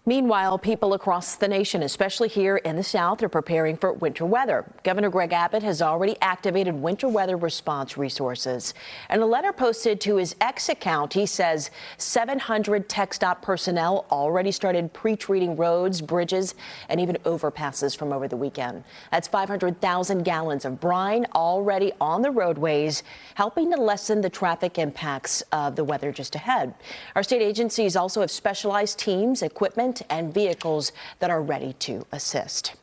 Meanwhile, people across the nation, especially here in the South, are preparing for winter weather. Governor Greg Abbott has already activated winter weather response resources. In a letter posted to his X account, he says 700 TxDOT personnel already started pre-treating roads, bridges, and even overpasses from over the weekend. That's 500,000 gallons of brine already on the roadways, helping to lessen the traffic impacts of the weather just ahead. Our state agencies also have specialized teams, equipment, and vehicles that are ready to assist.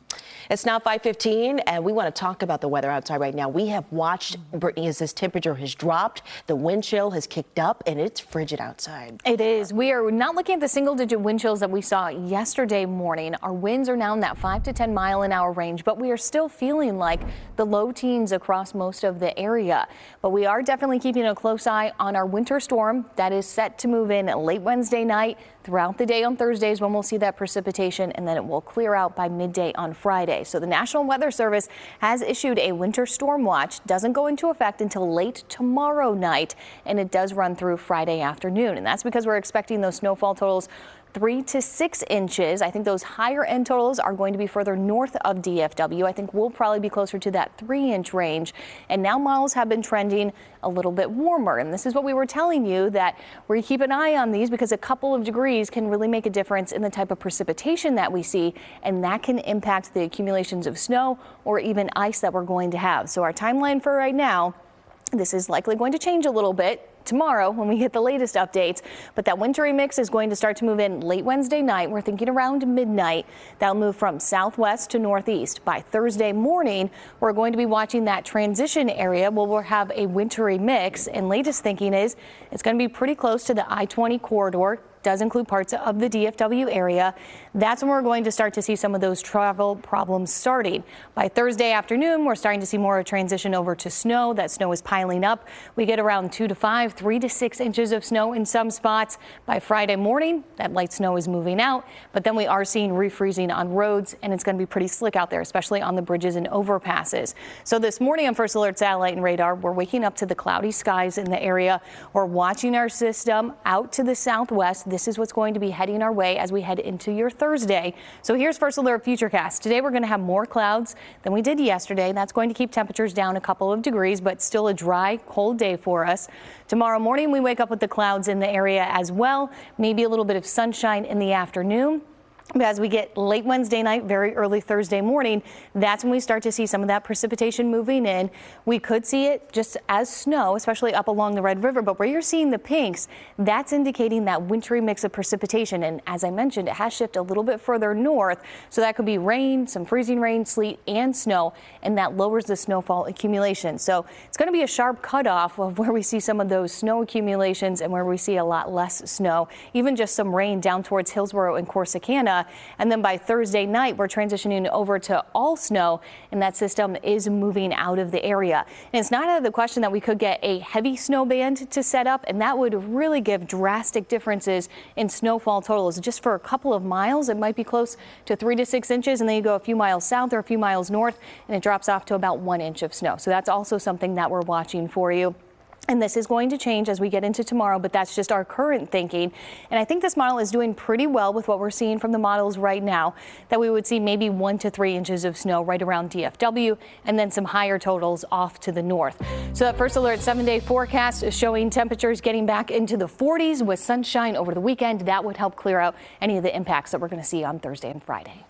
It's now 5:15, and we want to talk about the weather outside right now. We have watched, Brittany, as this temperature has dropped, the wind chill has kicked up, and it's frigid outside. It is. We are not looking at the single-digit wind chills that we saw yesterday morning. Our winds are now in that 5 to 10 mile an hour range, but we are still feeling like the low teens across most of the area. But we are definitely keeping a close eye on our winter storm that is set to move in late Wednesday night. Throughout the day on Thursdays when we'll see that precipitation, and then it will clear out by midday on Friday. So the National Weather Service has issued a winter storm watch. Doesn't go into effect until late tomorrow night, and it does run through Friday afternoon. And that's because we're expecting those snowfall totals 3 to 6 inches. I think those higher end totals are going to be further north of DFW. I think we'll probably be closer to that 3-inch range. And now models have been trending a little bit warmer. And this is what we were telling you, that we keep an eye on these because a couple of degrees can really make a difference in the type of precipitation that we see. And that can impact the accumulations of snow or even ice that we're going to have. So our timeline for right now, this is likely going to change a little bit tomorrow when we get the latest updates, but that wintry mix is going to start to move in late Wednesday night. We're thinking around midnight. That'll move from southwest to northeast. By Thursday morning, we're going to be watching that transition area where we'll have a wintry mix, and latest thinking is it's going to be pretty close to the I-20 corridor. Does include parts of the DFW area. That's when we're going to start to see some of those travel problems starting. By Thursday afternoon, we're starting to see more of a transition over to snow. That snow is piling up. We get around 2 to 5, 3 to 6 inches of snow in some spots. By Friday morning, that light snow is moving out, but then we are seeing refreezing on roads, and it's going to be pretty slick out there, especially on the bridges and overpasses. So this morning on First Alert Satellite and Radar, we're waking up to the cloudy skies in the area. We're watching our system out to the southwest. This is what's going to be heading our way as we head into your Thursday. So here's First Alert Futurecast. Today we're going to have more clouds than we did yesterday. That's going to keep temperatures down a couple of degrees, but still a dry, cold day for us. Tomorrow morning we wake up with the clouds in the area as well. Maybe a little bit of sunshine in the afternoon. But as we get late Wednesday night, very early Thursday morning, that's when we start to see some of that precipitation moving in. We could see it just as snow, especially up along the Red River. But where you're seeing the pinks, that's indicating that wintry mix of precipitation. And as I mentioned, it has shifted a little bit further north. So that could be rain, some freezing rain, sleet, and snow. And that lowers the snowfall accumulation. So it's going to be a sharp cutoff of where we see some of those snow accumulations and where we see a lot less snow. Even just some rain down towards Hillsborough and Corsicana. And then by Thursday night, we're transitioning over to all snow, and that system is moving out of the area. And it's not out of the question that we could get a heavy snow band to set up, and that would really give drastic differences in snowfall totals. Just for a couple of miles, it might be close to 3 to 6 inches, and then you go a few miles south or a few miles north, and it drops off to about 1 inch of snow. So that's also something that we're watching for you. And this is going to change as we get into tomorrow, but that's just our current thinking. And I think this model is doing pretty well with what we're seeing from the models right now, that we would see maybe 1 to 3 inches of snow right around DFW, and then some higher totals off to the north. So that First Alert 7-day forecast is showing temperatures getting back into the 40s with sunshine over the weekend. That would help clear out any of the impacts that we're going to see on Thursday and Friday.